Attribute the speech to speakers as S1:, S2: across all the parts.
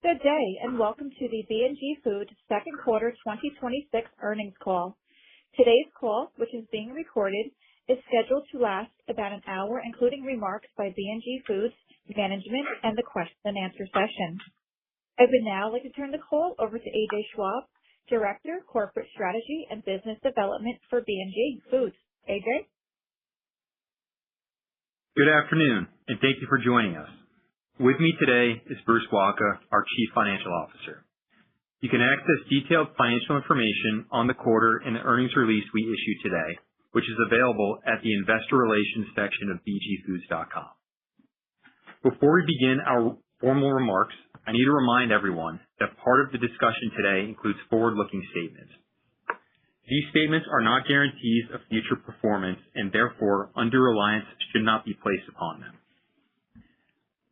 S1: Good day, and welcome to the B&G Foods second quarter 2026 earnings call. Today's call, which is being recorded, is scheduled to last about an hour, including remarks by B&G Foods management and the question and answer session. I would now like to turn the call over to AJ Schwab, Director, Corporate Strategy and Business Development for B&G Foods. AJ?
S2: Good afternoon, and thank you for joining us. With me today is Bruce Wacha, our Chief Financial Officer. You can access detailed financial information on the quarter in the earnings release we issued today, which is available at the Investor Relations section of bgfoods.com. Before we begin our formal remarks, I need to remind everyone that part of the discussion today includes forward-looking statements. These statements are not guarantees of future performance, and therefore undue reliance should not be placed upon them.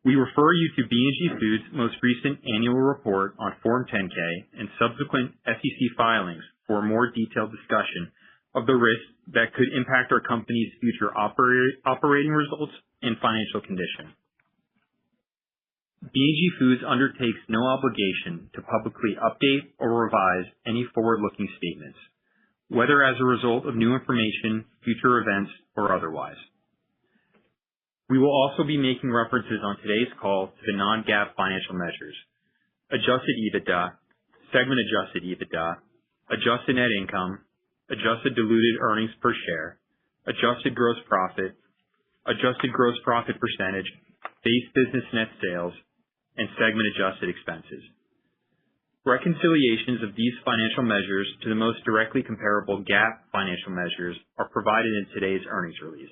S2: We refer you to B&G Foods' most recent annual report on Form 10-K and subsequent SEC filings for a more detailed discussion of the risks that could impact our company's future operating results and financial condition. B&G Foods undertakes no obligation to publicly update or revise any forward-looking statements, whether as a result of new information, future events, or otherwise. We will also be making references on today's call to the non-GAAP financial measures: adjusted EBITDA, segment adjusted EBITDA, adjusted net income, adjusted diluted earnings per share, adjusted gross profit percentage, base business net sales, and segment adjusted expenses. Reconciliations of these financial measures to the most directly comparable GAAP financial measures are provided in today's earnings release.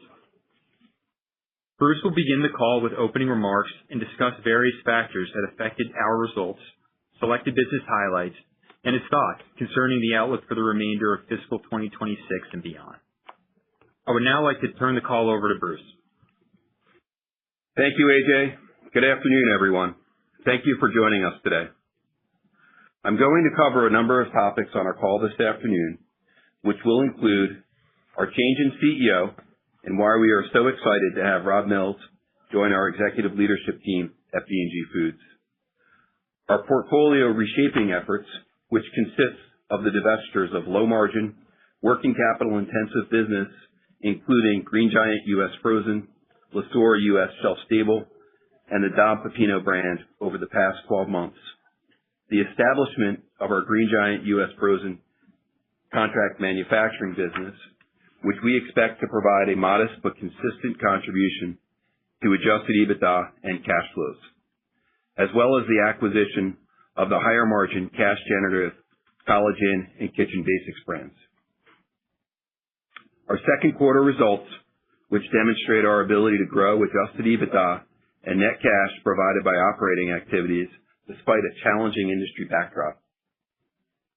S2: Bruce will begin the call with opening remarks and discuss various factors that affected our results, selected business highlights, and his thoughts concerning the outlook for the remainder of fiscal 2026 and beyond. I would now like to turn the call over to Bruce.
S3: Thank you, AJ. Good afternoon, everyone. Thank you for joining us today. I'm going to cover a number of topics on our call this afternoon, which will include our change in CEO and why we are so excited to have Rob Mills join our executive leadership team at B&G Foods. Our portfolio reshaping efforts, which consists of the divestitures of low margin, working capital intensive business, including Green Giant U.S. Frozen, Le Sueur U.S. Shelf Stable, and the Dom Pepino brand over the past 12 months. The establishment of our Green Giant U.S. Frozen contract manufacturing business, which we expect to provide a modest but consistent contribution to adjusted EBITDA and cash flows, as well as the acquisition of the higher margin cash generative College Inn and Kitchen Basics brands. Our second quarter results, which demonstrate our ability to grow adjusted EBITDA and net cash provided by operating activities despite a challenging industry backdrop,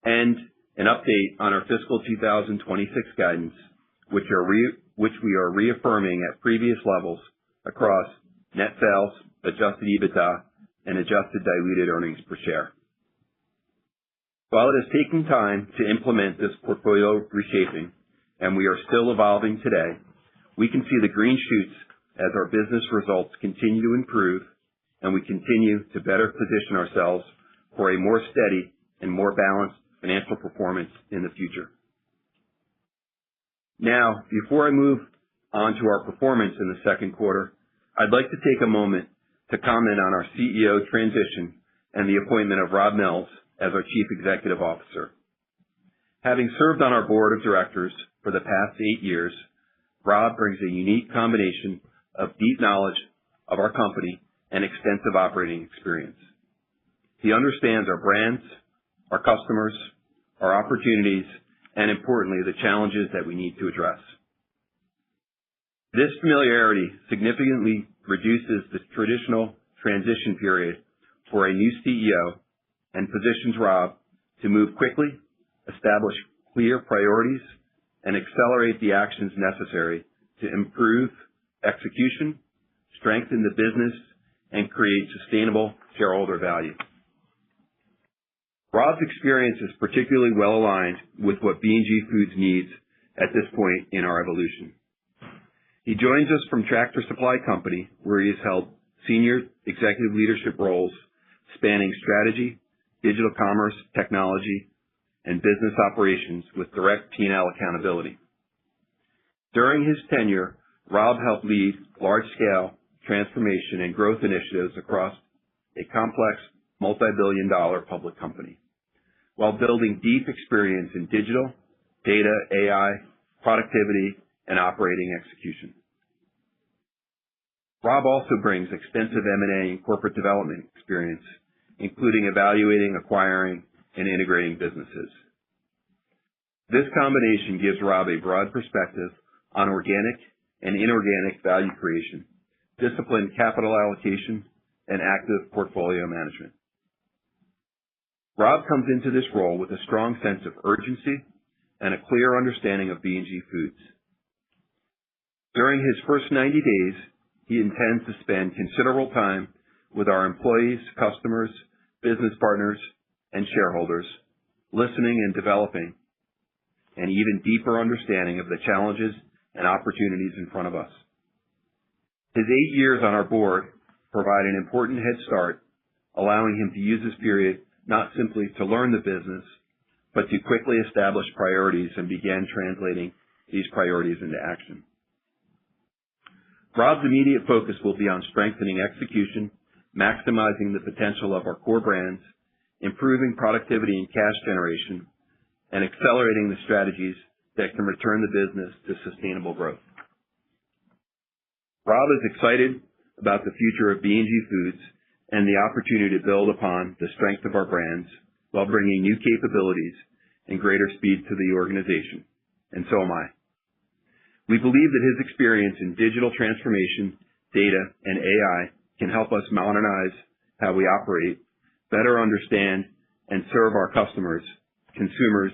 S3: and an update on our fiscal 2026 guidance, which we are reaffirming at previous levels across net sales, adjusted EBITDA, and adjusted diluted earnings per share. While it has taken time to implement this portfolio reshaping, and we are still evolving today, we can see the green shoots as our business results continue to improve and we continue to better position ourselves for a more steady and more balanced financial performance in the future. Now, before I move on to our performance in the second quarter, I'd like to take a moment to comment on our CEO transition and the appointment of Rob Mills as our Chief Executive Officer. Having served on our board of directors for the past 8 years, Rob brings a unique combination of deep knowledge of our company and extensive operating experience. He understands our brands, our customers, our opportunities, and importantly, the challenges that we need to address. This familiarity significantly reduces the traditional transition period for a new CEO and positions Rob to move quickly, establish clear priorities, and accelerate the actions necessary to improve execution, strengthen the business, and create sustainable shareholder value. Rob's experience is particularly well aligned with what B&G Foods needs at this point in our evolution. He joins us from Tractor Supply Company, where he has held senior executive leadership roles spanning strategy, digital commerce, technology, and business operations with direct P&L accountability. During his tenure, Rob helped lead large-scale transformation and growth initiatives across a complex multi-billion-dollar public company, while building deep experience in digital, data, AI, productivity, and operating execution. Rob also brings extensive M&A and corporate development experience, including evaluating, acquiring, and integrating businesses. This combination gives Rob a broad perspective on organic and inorganic value creation, disciplined capital allocation, and active portfolio management. Rob comes into this role with a strong sense of urgency and a clear understanding of B&G Foods. During his first 90 days, he intends to spend considerable time with our employees, customers, business partners, and shareholders, listening and developing an even deeper understanding of the challenges and opportunities in front of us. His 8 years on our board provide an important head start, allowing him to use this period not simply to learn the business, but to quickly establish priorities and begin translating these priorities into action. Rob's immediate focus will be on strengthening execution, maximizing the potential of our core brands, improving productivity and cash generation, and accelerating the strategies that can return the business to sustainable growth. Rob is excited about the future of B&G Foods and the opportunity to build upon the strength of our brands while bringing new capabilities and greater speed to the organization. And so am I. We believe that his experience in digital transformation, data, and AI can help us modernize how we operate, better understand and serve our customers, consumers,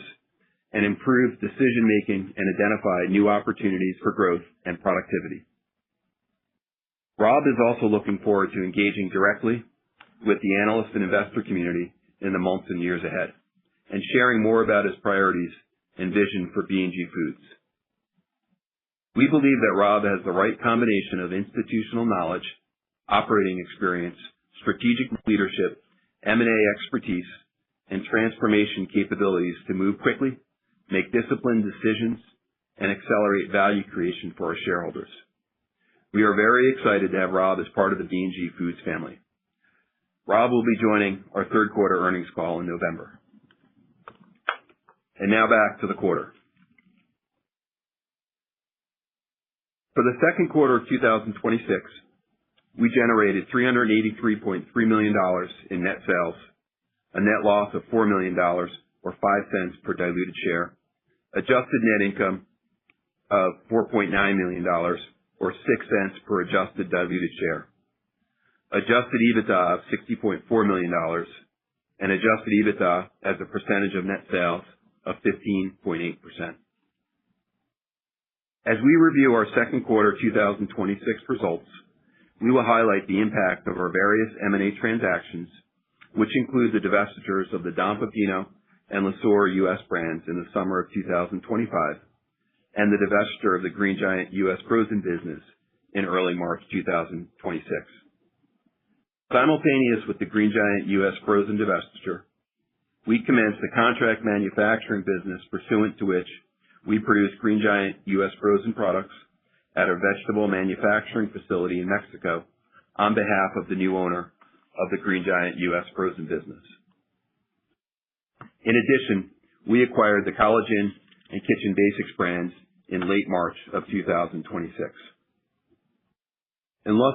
S3: and improve decision-making and identify new opportunities for growth and productivity. Rob is also looking forward to engaging directly with the analyst and investor community in the months and years ahead, and sharing more about his priorities and vision for B&G Foods. We believe that Rob has the right combination of institutional knowledge, operating experience, strategic leadership, M&A expertise, and transformation capabilities to move quickly, make disciplined decisions, and accelerate value creation for our shareholders. We are very excited to have Rob as part of the B&G Foods family. Rob will be joining our third quarter earnings call in November. And now back to the quarter. For the second quarter of 2026, we generated $383.3 million in net sales, a net loss of $4 million or 5 cents per diluted share, adjusted net income of $4.9 million or 6 cents per adjusted diluted share, adjusted EBITDA of $60.4 million, and adjusted EBITDA as a percentage of net sales of 15.8%. As we review our second quarter 2026 results, we will highlight the impact of our various M&A transactions, which include the divestitures of the Don Pepino and Le Sueur U.S. brands in the summer of 2025, and the divestiture of the Green Giant U.S. frozen business in early March 2026. Simultaneous with the Green Giant U.S. frozen divestiture, we commenced a contract manufacturing business pursuant to which we produce Green Giant U.S. frozen products at our vegetable manufacturing facility in Mexico on behalf of the new owner of the Green Giant U.S. frozen business. In addition, we acquired the College Inn and Kitchen Basics brands in late March of 2026. Unless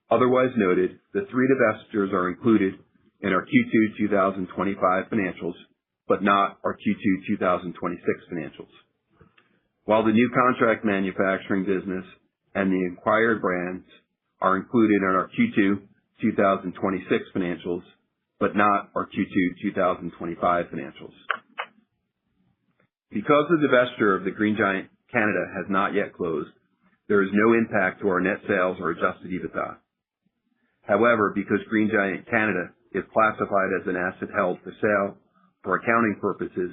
S3: otherwise noted, the three divestitures are included in our Q2 2025 financials, but not our Q2 2026 financials. While the new contract manufacturing business and the acquired brands are included in our Q2 2026 financials, but not our Q2 2025 financials. Because the divestiture of the Green Giant Canada has not yet closed, there is no impact to our net sales or adjusted EBITDA. However, because Green Giant Canada is classified as an asset held for sale for accounting purposes,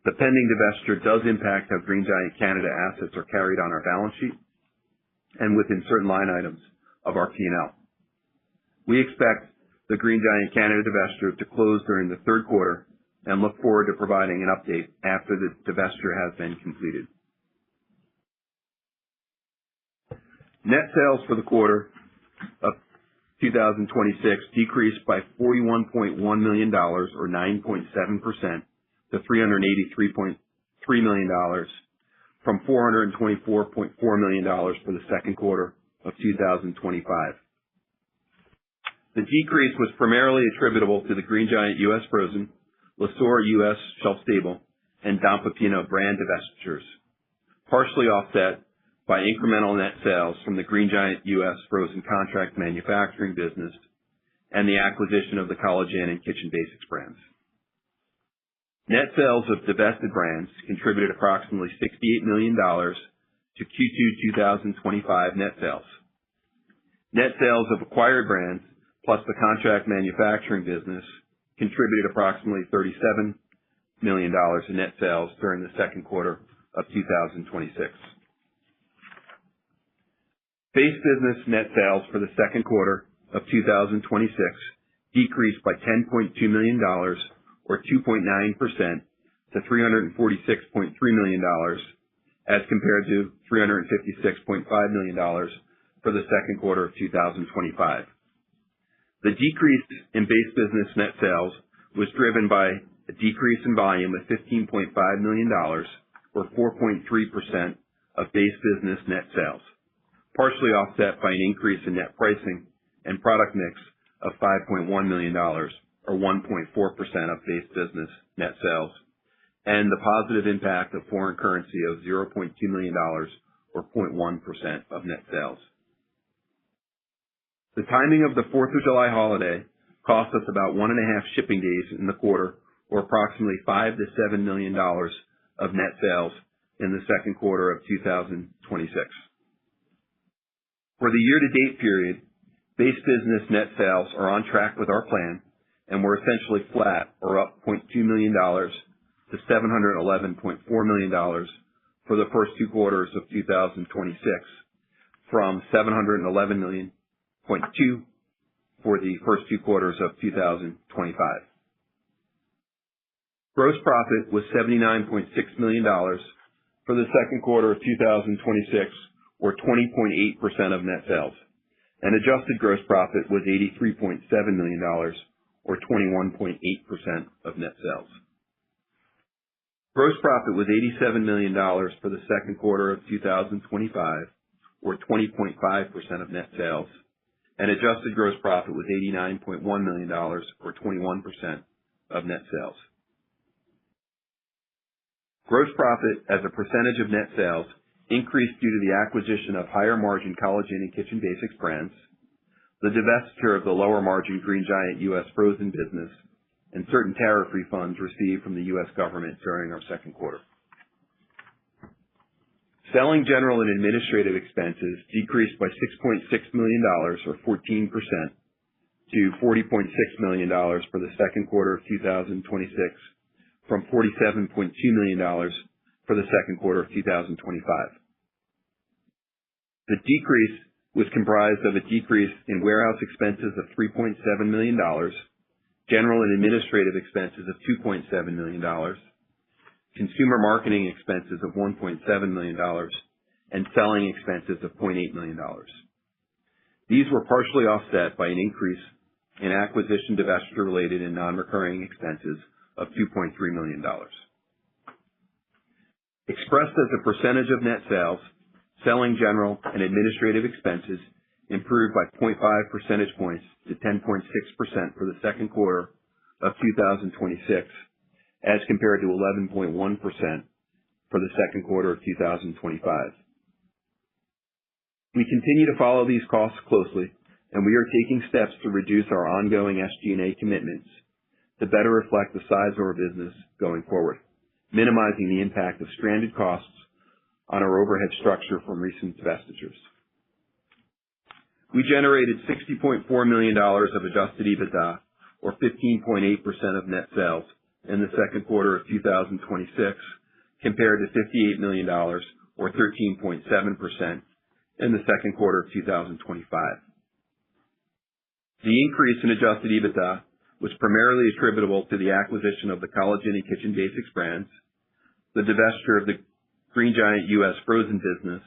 S3: the pending divestiture does impact how Green Giant Canada assets are carried on our balance sheet and within certain line items of our P&L. We expect the Green Giant Canada divestiture to close during the third quarter and look forward to providing an update after the divestiture has been completed. Net sales for the quarter of 2026 decreased by $41.1 million or 9.7% to $383.3 million from $424.4 million for the second quarter of 2025. The decrease was primarily attributable to the Green Giant U.S. Frozen, Le Sueur U.S. Shelf Stable, and Don Pepino brand divestitures, partially offset by incremental net sales from the Green Giant U.S. Frozen contract manufacturing business and the acquisition of the College Inn and Kitchen Basics brands. Net sales of divested brands contributed approximately $68 million to Q2 2025 net sales. Net sales of acquired brands plus the contract manufacturing business contributed approximately $37 million in net sales during the second quarter of 2026. Base business net sales for the second quarter of 2026 decreased by $10.2 million or 2.9% to $346.3 million as compared to $356.5 million for the second quarter of 2025. The decrease in base business net sales was driven by a decrease in volume of $15.5 million or 4.3% of base business net sales, partially offset by an increase in net pricing and product mix of $5.1 million or 1.4% of base business net sales, and the positive impact of foreign currency of $0.2 million or 0.1% of net sales. The timing of the 4th of July holiday cost us about 1.5 shipping days in the quarter, or approximately $5 to $7 million of net sales in the second quarter of 2026. For the year-to-date period, base business net sales are on track with our plan and were essentially flat or up $0.2 million to $711.4 million for the first two quarters of 2026 from $711.2 million for the first two quarters of 2025. Gross profit was $79.6 million for the second quarter of 2026, or 20.8% of net sales, and adjusted gross profit was $83.7 million, or 21.8% of net sales. Gross profit was $87 million for the second quarter of 2025, or 20.5% of net sales, and adjusted gross profit was $89.1 million, or 21% of net sales. Gross profit as a percentage of net sales increased due to the acquisition of higher margin College Inn and Kitchen Basics brands, the divestiture of the lower margin Green Giant U.S. Frozen business, and certain tariff refunds received from the U.S. government during our second quarter. Selling, general, and administrative expenses decreased by $6.6 million, or 14%, to $40.6 million for the second quarter of 2026, from $47.2 million for the second quarter of 2025. The decrease was comprised of a decrease in warehouse expenses of $3.7 million, general and administrative expenses of $2.7 million, consumer marketing expenses of $1.7 million, and selling expenses of $0.8 million. These were partially offset by an increase in acquisition, divestiture-related, and non-recurring expenses of $2.3 million. Expressed as a percentage of net sales, selling, general, and administrative expenses improved by 0.5 percentage points to 10.6% for the second quarter of 2026, as compared to 11.1% for the second quarter of 2025. We continue to follow these costs closely, and we are taking steps to reduce our ongoing SG&A commitments to better reflect the size of our business going forward, minimizing the impact of stranded costs on our overhead structure from recent divestitures. We generated $60.4 million of adjusted EBITDA, or 15.8% of net sales, in the second quarter of 2026, compared to $58 million, or 13.7%, in the second quarter of 2025. The increase in adjusted EBITDA was primarily attributable to the acquisition of the College Inn and Kitchen Basics brands, the divestiture of the Green Giant U.S. frozen business,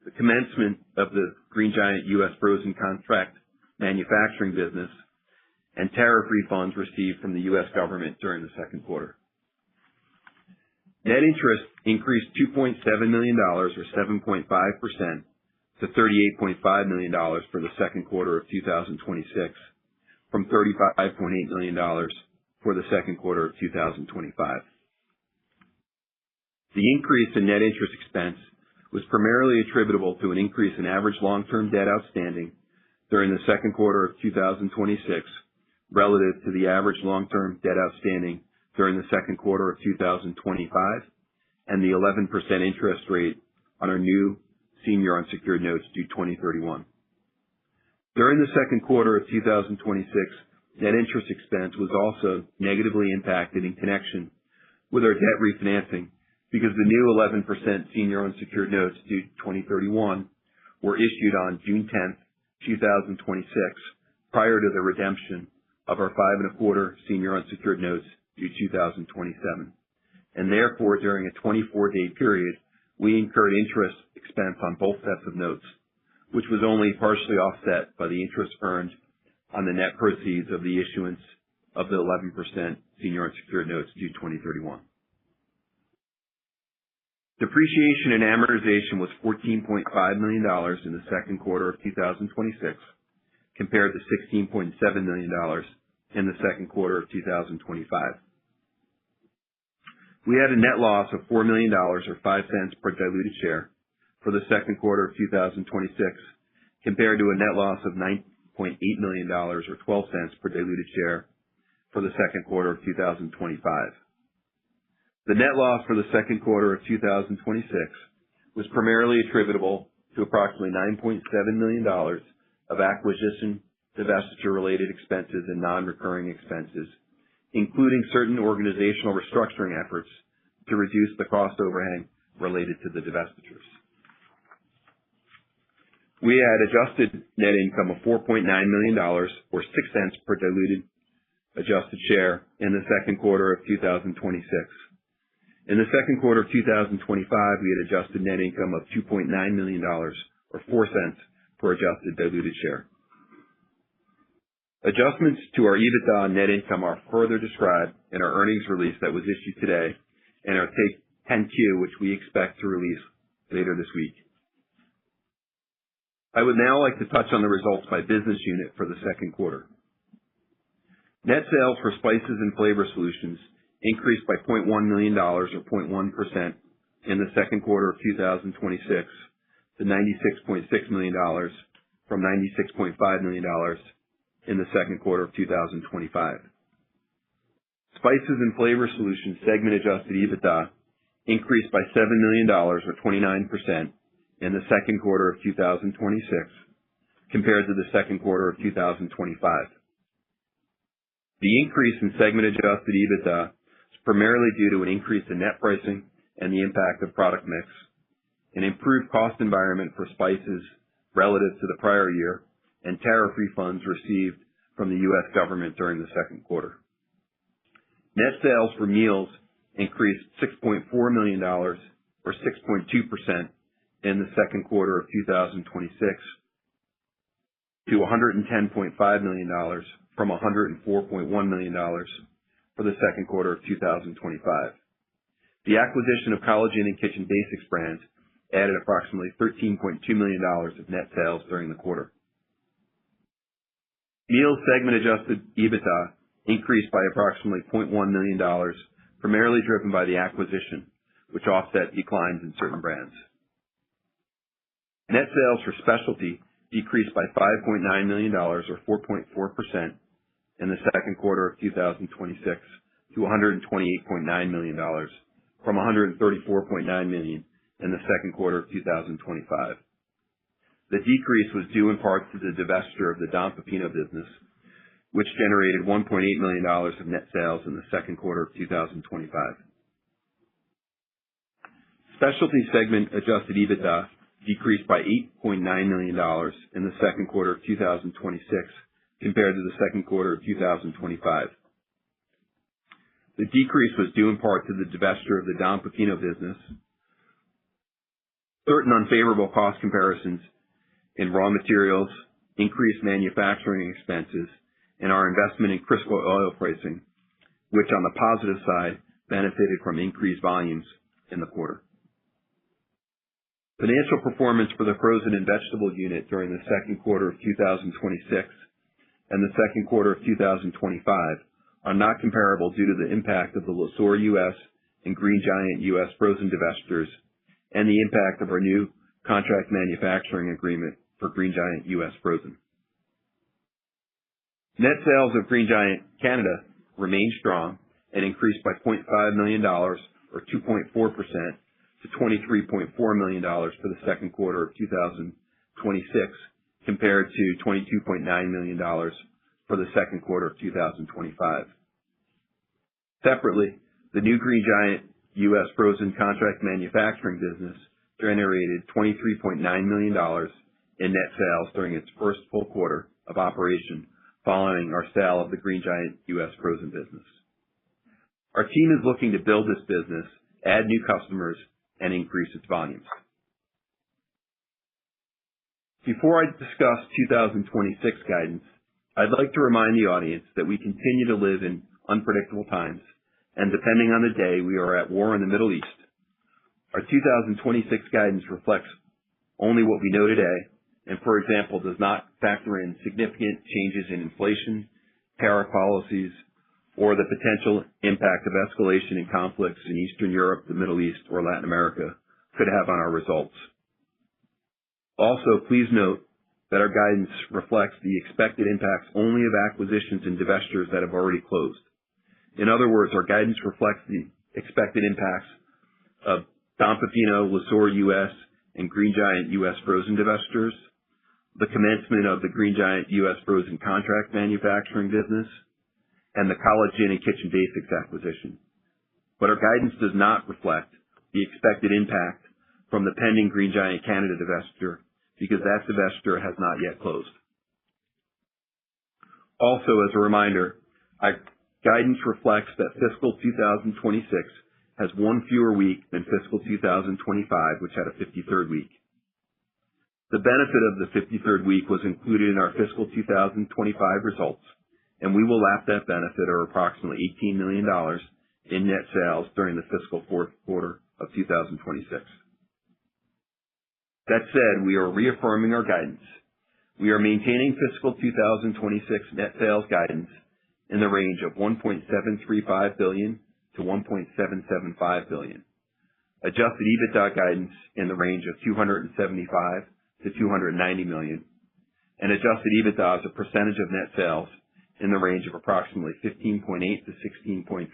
S3: the commencement of the Green Giant U.S. frozen contract manufacturing business, and tariff refunds received from the U.S. government during the second quarter. Net interest increased $2.7 million, or 7.5%, to $38.5 million for the second quarter of 2026, from $35.8 million for the second quarter of 2025. The increase in net interest expense was primarily attributable to an increase in average long-term debt outstanding during the second quarter of 2026 relative to the average long-term debt outstanding during the second quarter of 2025 and the 11% interest rate on our new senior unsecured notes due 2031. During the second quarter of 2026, net interest expense was also negatively impacted in connection with our debt refinancing because the new 11% senior unsecured notes due 2031 were issued on June 10th, 2026, prior to the redemption of our 5.25% senior unsecured notes due 2027. And therefore, during a 24-day period, we incurred interest expense on both sets of notes, which was only partially offset by the interest earned on the net proceeds of the issuance of the 11% senior unsecured notes due 2031. Depreciation and amortization was $14.5 million in the second quarter of 2026, compared to $16.7 million in the second quarter of 2025. We had a net loss of $4 million, or 5 cents per diluted share, for the second quarter of 2026, compared to a net loss of $9.8 million, or 12 cents per diluted share, for the second quarter of 2025. The net loss for the second quarter of 2026 was primarily attributable to approximately $9.7 million of acquisition, divestiture-related expenses, and non-recurring expenses, including certain organizational restructuring efforts to reduce the cost overhang related to the divestitures. We had adjusted net income of $4.9 million, or 6 cents per diluted adjusted share in the second quarter of 2026. In the second quarter of 2025, we had adjusted net income of $2.9 million, or 4 cents per adjusted diluted share. Adjustments to our EBITDA and net income are further described in our earnings release that was issued today and our 10-Q, which we expect to release later this week. I would now like to touch on the results by business unit for the second quarter. Net sales for Spices and Flavor Solutions increased by $0.1 million, or 0.1%, in the second quarter of 2026 to $96.6 million from $96.5 million in the second quarter of 2025. Spices and Flavor Solutions segment adjusted EBITDA increased by $7 million, or 29%, in the second quarter of 2026 compared to the second quarter of 2025. The increase in segment adjusted EBITDA is primarily due to an increase in net pricing and the impact of product mix, an improved cost environment for spices relative to the prior year, and tariff refunds received from the U.S. government during the second quarter. Net sales for meals increased $6.4 million, or 6.2%, in the second quarter of 2026 to $110.5 million from $104.1 million for the second quarter of 2025. The acquisition of College Inn and Kitchen Basics brands added approximately $13.2 million of net sales during the quarter. Meals segment adjusted EBITDA increased by approximately $0.1 million, primarily driven by the acquisition, which offset declines in certain brands. Net sales for specialty decreased by $5.9 million, or 4.4%, in the second quarter of 2026 to $128.9 million from $134.9 million in the second quarter of 2025. The decrease was due in part to the divestiture of the Don Pepino business, which generated $1.8 million of net sales in the second quarter of 2025. Specialty segment adjusted EBITDA decreased by $8.9 million in the second quarter of 2026 compared to the second quarter of 2025. The decrease was due in part to the divestiture of the Don Pepino business, certain unfavorable cost comparisons in raw materials, increased manufacturing expenses, and our investment in Crisco oil pricing, which on the positive side benefited from increased volumes in the quarter. Financial performance for the frozen and vegetable unit during the second quarter of 2026 and the second quarter of 2025 are not comparable due to the impact of the Le Sueur U.S. and Green Giant U.S. frozen divestitures and the impact of our new contract manufacturing agreement for Green Giant U.S. frozen. Net sales of Green Giant Canada remained strong and increased by $0.5 million or 2.4% to $23.4 million for the second quarter of 2026 compared to $22.9 million for the second quarter of 2025. Separately, the new Green Giant U.S. frozen contract manufacturing business generated $23.9 million in net sales during its first full quarter of operation following our sale of the Green Giant U.S. frozen business. Our team is looking to build this business, add new customers, and increase its volumes. Before I discuss 2026 guidance, I'd like to remind the audience that we continue to live in unpredictable times, and depending on the day, we are at war in the Middle East. Our 2026 guidance reflects only what we know today, and for example, does not factor in significant changes in inflation, tariff policies, or the potential impact of escalation in conflicts in Eastern Europe, the Middle East, or Latin America could have on our results. Also, please note that our guidance reflects the expected impacts only of acquisitions and divestitures that have already closed. In other words, our guidance reflects the expected impacts of Don Pepino, Le Sueur U.S., and Green Giant U.S. frozen divestitures, the commencement of the Green Giant U.S. frozen contract manufacturing business, and the College Inn and Kitchen Basics acquisition. But our guidance does not reflect the expected impact from the pending Green Giant Canada divestiture because that divestiture has not yet closed. Also, as a reminder, our guidance reflects that fiscal 2026 has one fewer week than fiscal 2025, which had a 53rd week. The benefit of the 53rd week was included in our fiscal 2025 results, and we will lap that benefit of approximately $18 million in net sales during the fiscal fourth quarter of 2026. That said, we are reaffirming our guidance. We are maintaining fiscal 2026 net sales guidance in the range of $1.735 billion to $1.775 billion. Adjusted EBITDA guidance in the range of $275 to $290 million, and adjusted EBITDA as a percentage of net sales in the range of approximately 15.8 to 16.3%.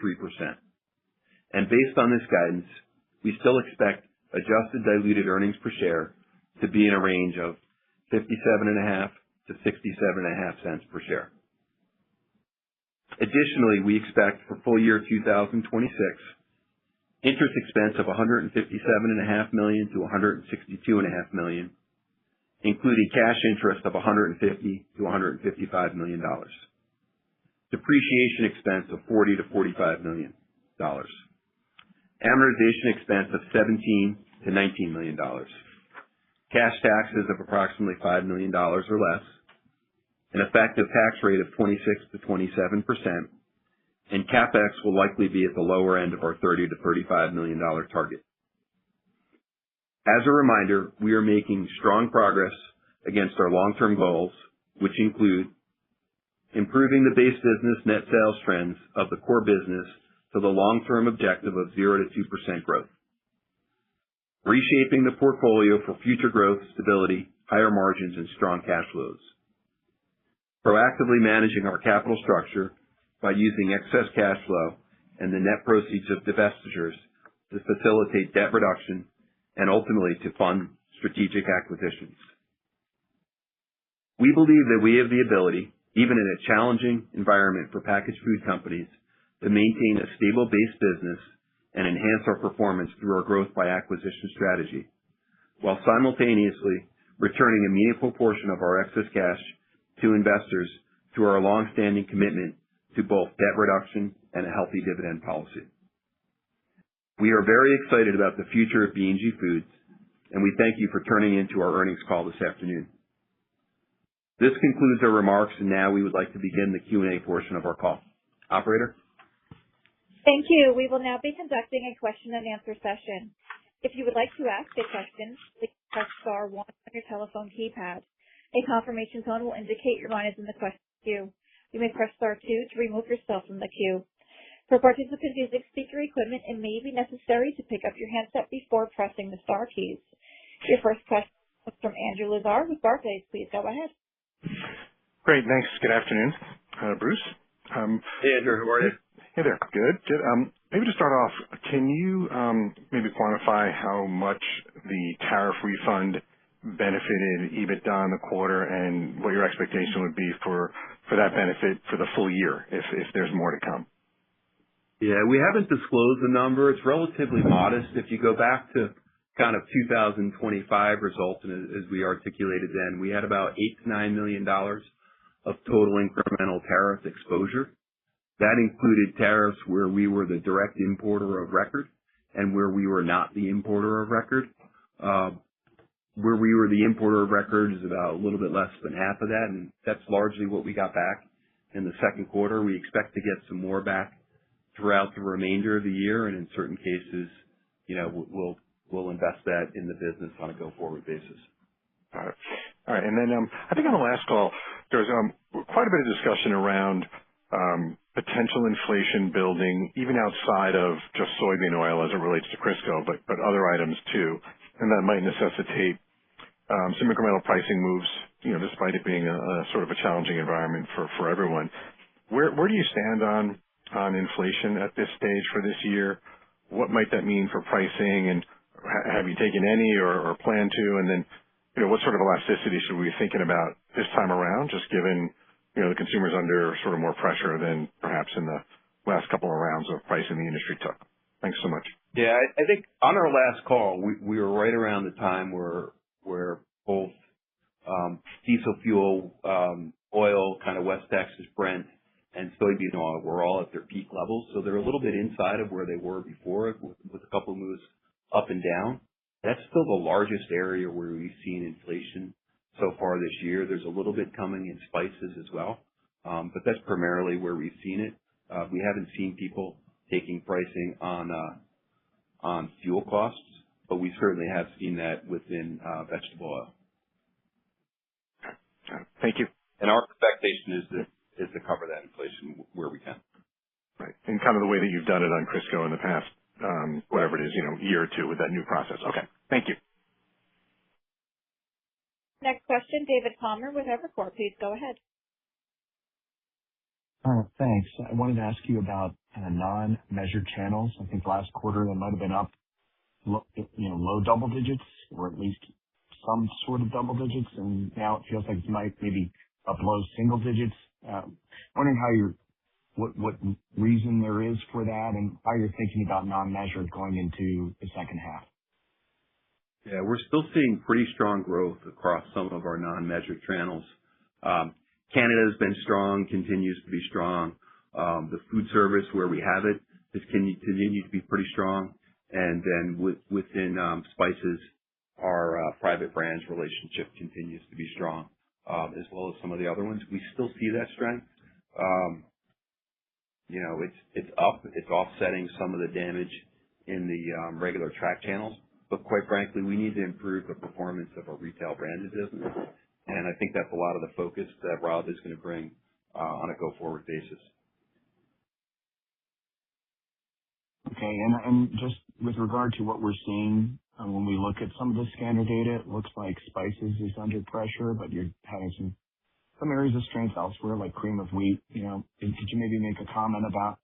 S3: And based on this guidance, we still expect adjusted diluted earnings per share to be in a range of 57.5 to 67.5 cents per share. Additionally, we expect for full year 2026 interest expense of $157.5 million to $162.5 million, including cash interest of $150 to $155 million. Depreciation expense of $40 to $45 million. Amortization expense of $17 to $19 million. Cash taxes of approximately $5 million or less. An effective tax rate of 26 to 27%. And CapEx will likely be at the lower end of our $30 to $35 million target. As a reminder, we are making strong progress against our long-term goals, which include improving the base business net sales trends of the core business to the long-term objective of 0 to 2% growth, reshaping the portfolio for future growth, stability, higher margins, and strong cash flows, proactively managing our capital structure by using excess cash flow and the net proceeds of divestitures to facilitate debt reduction and ultimately to fund strategic acquisitions. We believe that we have the ability, even in a challenging environment for packaged food companies, to maintain a stable base business and enhance our performance through our growth by acquisition strategy, while simultaneously returning a meaningful portion of our excess cash to investors to our longstanding commitment to both debt reduction and a healthy dividend policy. We are very excited about the future of B&G Foods, and we thank you for turning into our earnings call this afternoon. This concludes our remarks, and now we would like to begin the Q&A portion of our call. Operator?
S1: Thank you. We will now be conducting a question and answer session. If you would like to ask a question, please press star 1 on your telephone keypad. A confirmation tone will indicate your line is in the question queue. You may press star 2 to remove yourself from the queue. For participants using speaker equipment, it may be necessary to pick up your handset before pressing the star keys. Your first question is from Andrew Lazar with Barclays. Please go ahead.
S4: Great. Thanks. Good afternoon, Bruce.
S3: Hey, Andrew. How are you?
S4: Hey there. Good. Maybe to start off, can you maybe quantify how much the tariff refund benefited EBITDA in the quarter and what your expectation would be for that benefit for the full year if there's more to come?
S3: Yeah, we haven't disclosed the number. It's relatively modest. If you go back to kind of 2025 results, and as we articulated then, we had about $8 to $9 million of total incremental tariff exposure. That included tariffs where we were the direct importer of record and where we were not the importer of record. Where we were the importer of record is about a little bit less than half of that, and that's largely what we got back in the second quarter. We expect to get some more back throughout the remainder of the year, and in certain cases, we'll invest that in the business on a go-forward basis.
S4: Got it. All right. And then I think on the last call, there was quite a bit of discussion around potential inflation building, even outside of just soybean oil as it relates to Crisco, but other items too. And that might necessitate some incremental pricing moves, despite it being a sort of a challenging environment for everyone. Where do you stand on inflation at this stage for this year? What might that mean for pricing, and have you taken any or plan to? And then, what sort of elasticity should we be thinking about this time around, just given, the consumer's under sort of more pressure than perhaps in the last couple of rounds of pricing the industry took? Thanks so much.
S3: Yeah, I think on our last call, we were right around the time where both diesel fuel, oil, kind of West Texas Brent, and soybean oil were all at their peak levels. So they're a little bit inside of where they were before, with a couple of moves up and down. That's still the largest area where we've seen inflation so far this year. There's a little bit coming in spices as well, but that's primarily where we've seen it. We haven't seen people taking pricing on fuel costs, but we certainly have seen that within vegetable oil.
S4: Thank you.
S3: And our expectation is to cover that inflation where we can.
S4: Right. And kind of the way that you've done it on Crisco in the past, whatever it is, year or two with that new process. Okay. Thank you.
S1: Next question, David Palmer with Evercore. Please go ahead.
S5: Thanks. I wanted to ask you about non-measured channels. I think last quarter they might have been up, low double digits, or at least some sort of double digits, and now it feels like it might maybe up low single digits. Wondering what reason there is for that, and how you're thinking about non-measured going into the second half.
S3: Yeah, we're still seeing pretty strong growth across some of our non-measured channels. Canada has been strong, continues to be strong. The food service where we have it has continued to be pretty strong. And then within spices, our private brands relationship continues to be strong, as well as some of the other ones. We still see that strength. It's up. It's offsetting some of the damage in the regular track channels. But quite frankly, we need to improve the performance of our retail branded business. And I think that's a lot of the focus that Rob is going to bring on a go-forward basis.
S5: Okay. And just with regard to what we're seeing, when we look at some of the scanner data, it looks like spices is under pressure, but you're having some areas of strength elsewhere, like cream of wheat. Could you maybe make a comment about,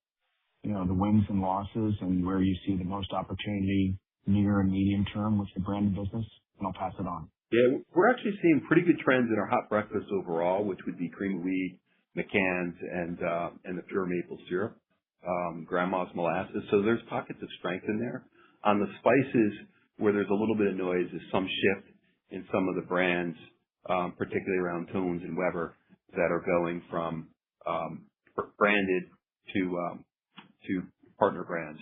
S5: the wins and losses and where you see the most opportunity near and medium term with the branded business? And I'll pass it on.
S3: Yeah, we're actually seeing pretty good trends in our hot breakfast overall, which would be cream of wheat, McCann's, and the pure maple syrup, Grandma's molasses. So there's pockets of strength in there. On the spices, where there's a little bit of noise, is some shift in some of the brands, particularly around Tones and Weber, that are going from branded to partner brands.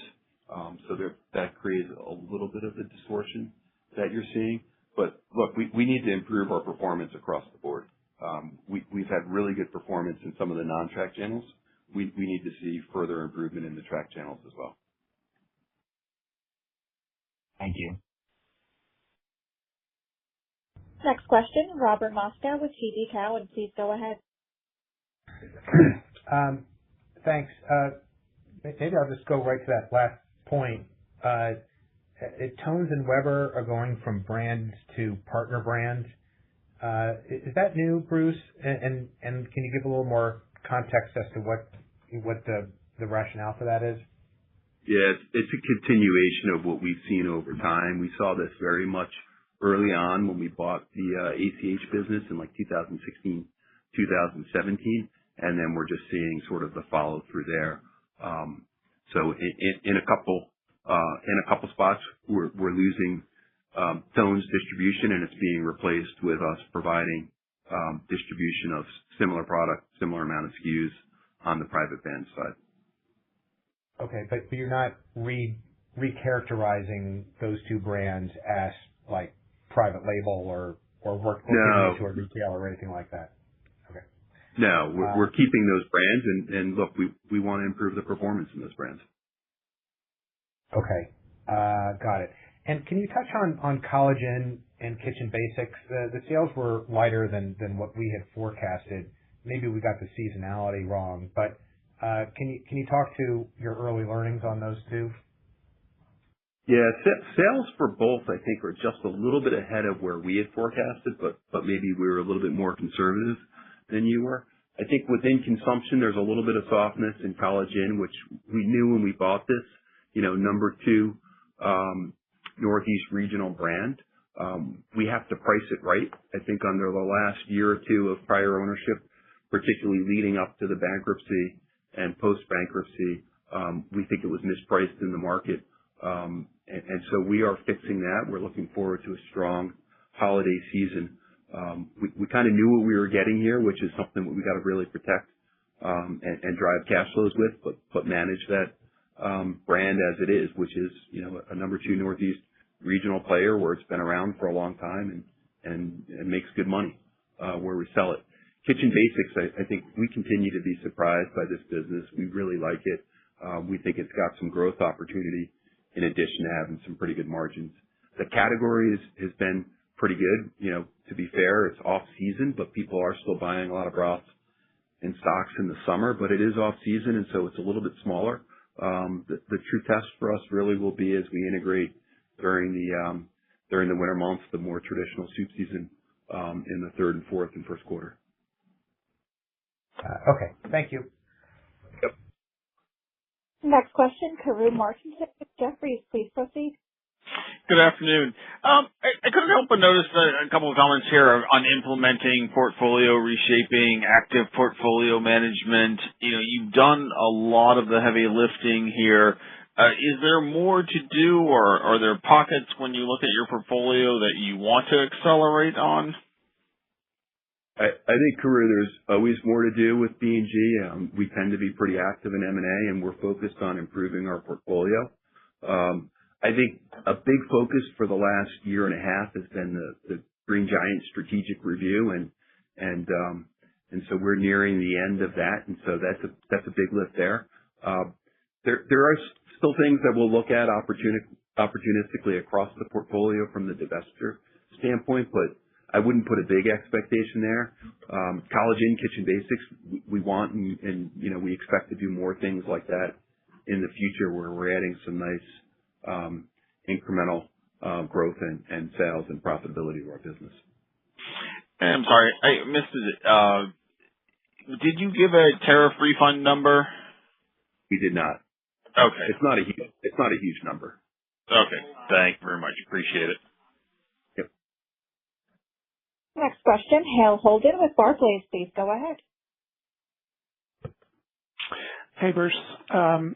S3: So that creates a little bit of the distortion that you're seeing. But look, we need to improve our performance across the board. We've had really good performance in some of the non-track channels. We need to see further improvement in the track channels as well.
S5: Thank you.
S1: Next question, Robert Moskow with TD Cowen. Please go ahead.
S6: Thanks. Maybe I'll just go right to that last point. Tones and Weber are going from brands to partner brands. Is that new, Bruce? And can you give a little more context as to what the rationale for that is?
S3: Yeah, it's a continuation of what we've seen over time. We saw this very much early on when we bought the ACH business in like 2016, 2017, and then we're just seeing sort of the follow through there. So in a couple spots, we're losing Tones distribution, and it's being replaced with us providing distribution of similar product, similar amount of SKUs on the private band side.
S6: Okay, but you're not recharacterizing those two brands as like private label or work
S3: no.
S6: to a retailer or anything like that. Okay.
S3: No, we're keeping those brands, and look, we want to improve the performance in those brands.
S6: Okay, got it. And can you touch on Collagen and Kitchen Basics? The sales were lighter than what we had forecasted. Maybe we got the seasonality wrong, but can you talk to your early learnings on those two?
S3: Yeah, sales for both, I think, are just a little bit ahead of where we had forecasted, but maybe we were a little bit more conservative than you were. I think within consumption, there's a little bit of softness in Collagen, which we knew when we bought this. Number 2 Northeast regional brand. We have to price it right. I think under the last year or two of prior ownership, particularly leading up to the bankruptcy and post-bankruptcy, we think it was mispriced in the market. And so we are fixing that. We're looking forward to a strong holiday season. We kind of knew what we were getting here, which is something that we got to really protect and drive cash flows with, but manage that brand as it is, which is a number 2 Northeast regional player where it's been around for a long time and makes good money where we sell it. Kitchen Basics, I think we continue to be surprised by this business. We really like it. We think it's got some growth opportunity in addition to having some pretty good margins. The category has been pretty good. To be fair, it's off season, but people are still buying a lot of broths and stocks in the summer, but it is off season, and so it's a little bit smaller. The true test for us really will be as we integrate during the winter months, the more traditional soup season in the 3rd and 4th and 1st quarter.
S6: Okay, thank you.
S3: Yep.
S1: Next question, Karru Martinson with Jefferies. Please proceed.
S7: Good afternoon. I couldn't help but notice a couple of comments here on implementing portfolio reshaping, active portfolio management. You've done a lot of the heavy lifting here. Is there more to do, or are there pockets when you look at your portfolio that you want to accelerate on?
S3: I think, Karru, there's always more to do with B&G. We tend to be pretty active in M&A, and we're focused on improving our portfolio. I think a big focus for the last year and a half has been the Green Giant strategic review, and so we're nearing the end of that, and so that's a big lift there. There are still things that we'll look at opportunistically across the portfolio from the divestiture standpoint, but I wouldn't put a big expectation there. Collagen, Kitchen Basics, we want and we expect to do more things like that in the future where we're adding some nice incremental growth and sales and profitability to our business.
S7: I'm sorry, I missed it. Did you give a tariff refund number?
S3: We did not.
S7: Okay.
S3: It's not a huge number.
S7: Okay. Thank you very much. Appreciate it.
S3: Yep.
S1: Next question, Hale Holden with Barclays. Please go ahead.
S8: Hey, Bruce. On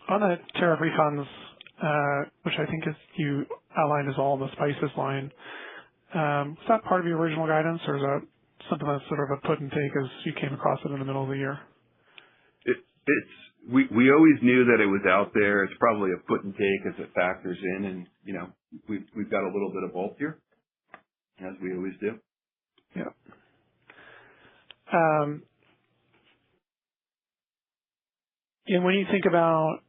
S8: the tariff refunds, which I think is you outlined as all the spices line, was that part of your original guidance, or is that something that's sort of a put and take as you came across it in the middle of the year?
S3: We always knew that it was out there. It's probably a put and take as it factors in, and we've got a little bit of both here, as we always do.
S8: Yeah. And when you think about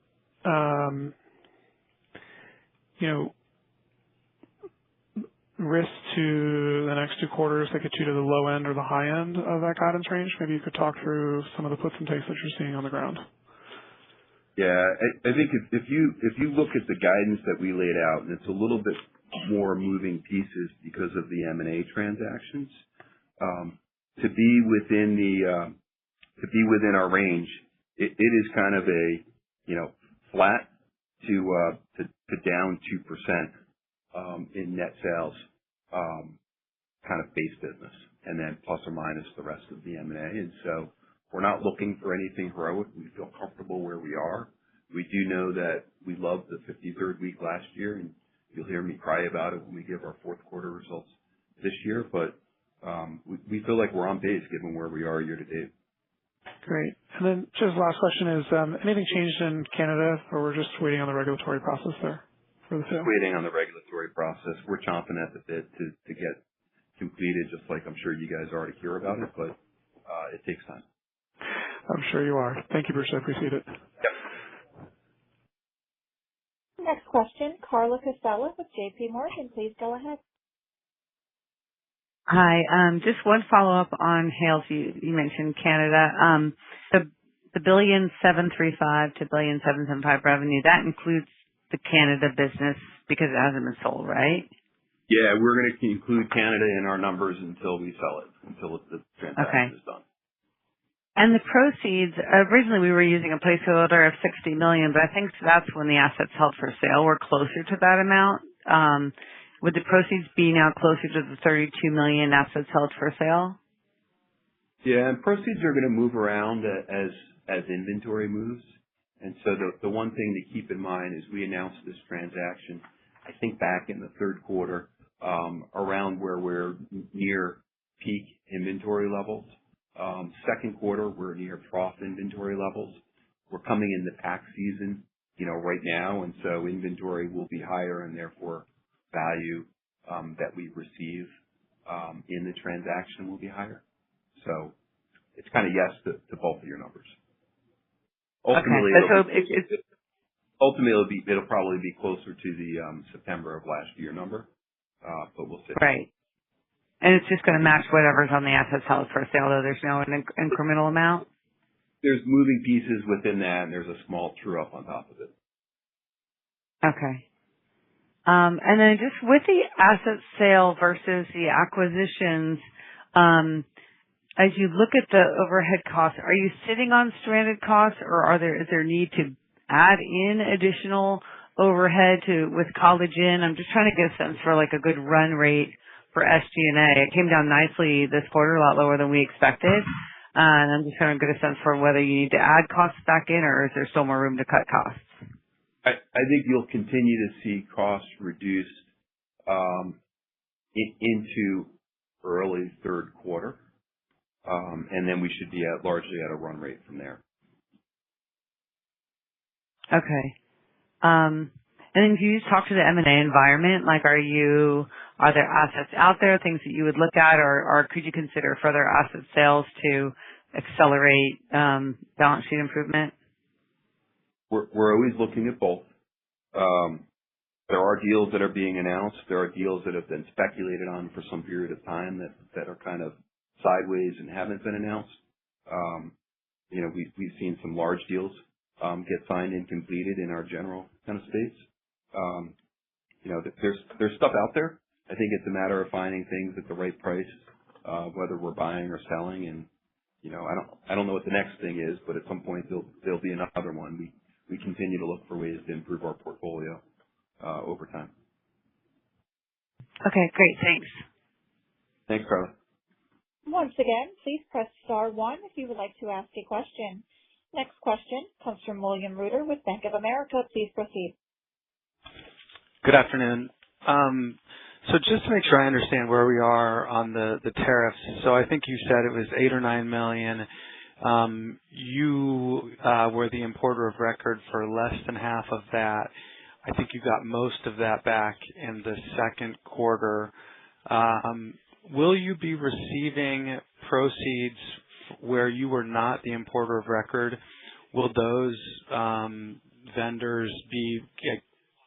S8: risk to the next 2 quarters that get you to the low end or the high end of that guidance range, maybe you could talk through some of the puts and takes that you're seeing on the ground.
S3: Yeah, I think if you look at the guidance that we laid out, and it's a little bit more moving pieces because of the M&A transactions, to be within our range, it is kind of a flat to down 2% in net sales, kind of base business, and then plus or minus the rest of the M&A. And so we're not looking for anything heroic. We feel comfortable where we are. We do know that we loved the 53rd week last year, and you'll hear me cry about it when we give our fourth quarter results this year. But we feel like we're on base given where we are year to date.
S8: Great. And then just last question is, anything changed in Canada, or we're just waiting on the regulatory process there for the sale?
S3: Just waiting on the regulatory process. We're chomping at the bit to get completed, just like I'm sure you guys already hear about it, but it takes time.
S8: I'm sure you are. Thank you, Bruce. I appreciate it.
S3: Yep.
S1: Next question, Carla Casella with JP Morgan. Please go ahead.
S9: Hi. Just one follow-up on Hales. You mentioned Canada. The $1,735 to $1,775 revenue, that includes the Canada business because it hasn't been sold, right?
S3: Yeah, we're going to include Canada in our numbers until we sell it, until the transaction is done.
S9: And the proceeds, originally we were using a placeholder of $60 million, but I think that's when the assets held for sale were closer to that amount. Would the proceeds be now closer to the $32 million assets held for sale?
S3: Yeah, and proceeds are going to move around as inventory moves. And so the one thing to keep in mind is we announced this transaction, I think back in the third quarter, around where we're near peak inventory levels. Second quarter, we're near trough inventory levels. We're coming into pack season, right now, and so inventory will be higher, and therefore value that we receive in the transaction will be higher. So it's kind of yes to both of your numbers. Ultimately, it'll probably be closer to the September of last year number, but we'll see.
S9: Right. And it's just going to match whatever's on the assets held for sale, though there's no incremental amount?
S3: There's moving pieces within that, and there's a small true-up on top of it.
S9: Okay. And then just with the asset sale versus the acquisitions, as you look at the overhead costs, are you sitting on stranded costs, or is there need to add in additional overhead with College Inn? I'm just trying to get a sense for like a good run rate for SG&A. It came down nicely this quarter, a lot lower than we expected. And I'm just trying to get a sense for whether you need to add costs back in, or is there still more room to cut costs?
S3: I think you'll continue to see costs reduced into early third quarter, and then we should be largely at a run rate from there.
S9: Okay. And then can you just talk to the M&A environment? Like, are there assets out there, things that you would look at, or could you consider further asset sales to accelerate balance sheet improvement?
S3: We're always looking at both. There are deals that are being announced. There are deals that have been speculated on for some period of time that are kind of sideways and haven't been announced. We've seen some large deals get signed and completed in our general kind of space. There's stuff out there. I think it's a matter of finding things at the right price, whether we're buying or selling. And I don't know what the next thing is, but at some point there'll be another one. We continue to look for ways to improve our portfolio over time.
S9: Okay, great. Thanks.
S3: Thanks, Carla.
S1: Once again, please press star one if you would like to ask a question. Next question comes from William Reuter with Bank of America. Please proceed.
S10: Good afternoon. So just to make sure I understand where we are on the tariffs. So I think you said it was $8 or $9 million. You were the importer of record for less than half of that. I think you got most of that back in the second quarter. Will you be receiving proceeds where you were not the importer of record? Will those vendors be,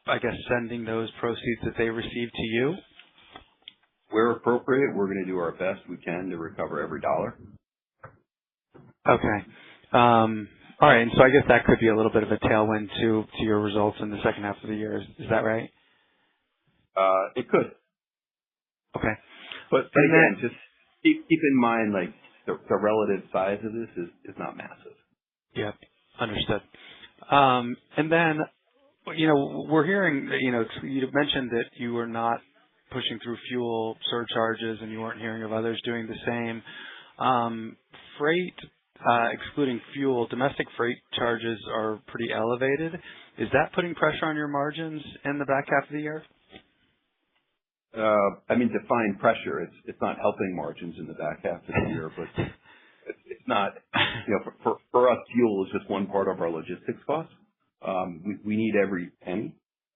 S10: I guess, sending those proceeds that they received to you?
S3: Where appropriate, we're going to do our best we can to recover every dollar.
S10: Okay. All right. And so I guess that could be a little bit of a tailwind to your results in the second half of the year. Is that right?
S3: It could.
S10: Okay.
S3: But again, just keep in mind, like, the relative size of this is not massive.
S10: Yep. Understood. And then, we're hearing that, you mentioned that you were not pushing through fuel surcharges and you weren't hearing of others doing the same. Freight, excluding fuel, domestic freight charges are pretty elevated. Is that putting pressure on your margins in the back half of the year?
S3: Define pressure. It's not helping margins in the back half of the year, but it's not, for us, fuel is just one part of our logistics costs. We need every penny.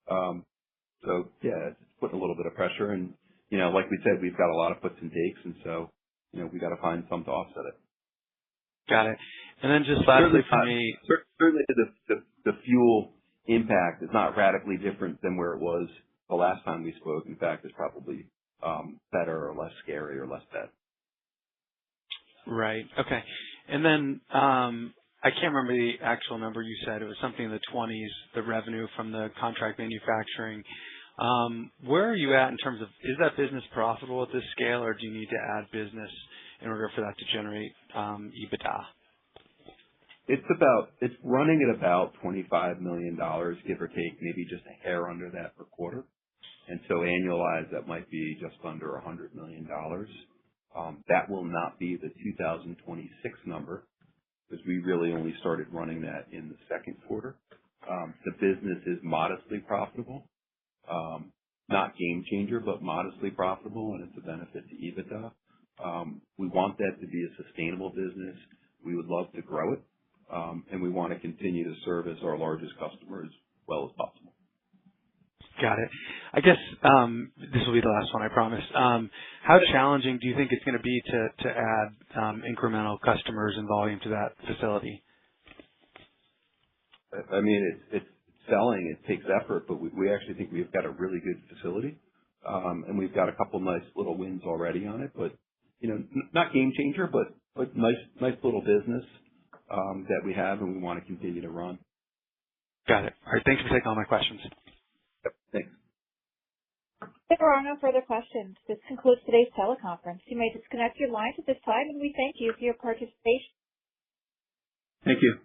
S3: So yeah, it's putting a little bit of pressure, and, like we said, we've got a lot of puts and takes, and so, we got to find some to offset it.
S10: Got it. And then just lastly for me,
S3: certainly the fuel impact is not radically different than where it was the last time we spoke. In fact, it's probably better or less scary or less bad.
S10: Right. Okay. And then I can't remember the actual number you said. It was something in the 20s, the revenue from the contract manufacturing. Where are you at in terms of, is that business profitable at this scale, or do you need to add business in order for that to generate EBITDA?
S3: It's running at about $25 million, give or take, maybe just a hair under that per quarter. And so annualized, that might be just under $100 million. That will not be the 2026 number, because we really only started running that in the second quarter. The business is modestly profitable. Not game changer, but modestly profitable, and it's a benefit to EBITDA. We want that to be a sustainable business. We would love to grow it, and we want to continue to service our largest customers as well as possible.
S10: Got it. I guess this will be the last one, I promise. How challenging do you think it's going to be to add incremental customers and volume to that facility?
S3: It's selling. It takes effort, but we actually think we've got a really good facility, and we've got a couple nice little wins already on it. But not game changer, but nice little business that we have, and we want to continue to run.
S10: Got it. All right. Thanks for taking all my questions.
S3: Yep. Thanks.
S1: There are no further questions. This concludes today's teleconference. You may disconnect your lines at this time, and we thank you for your participation.
S3: Thank you.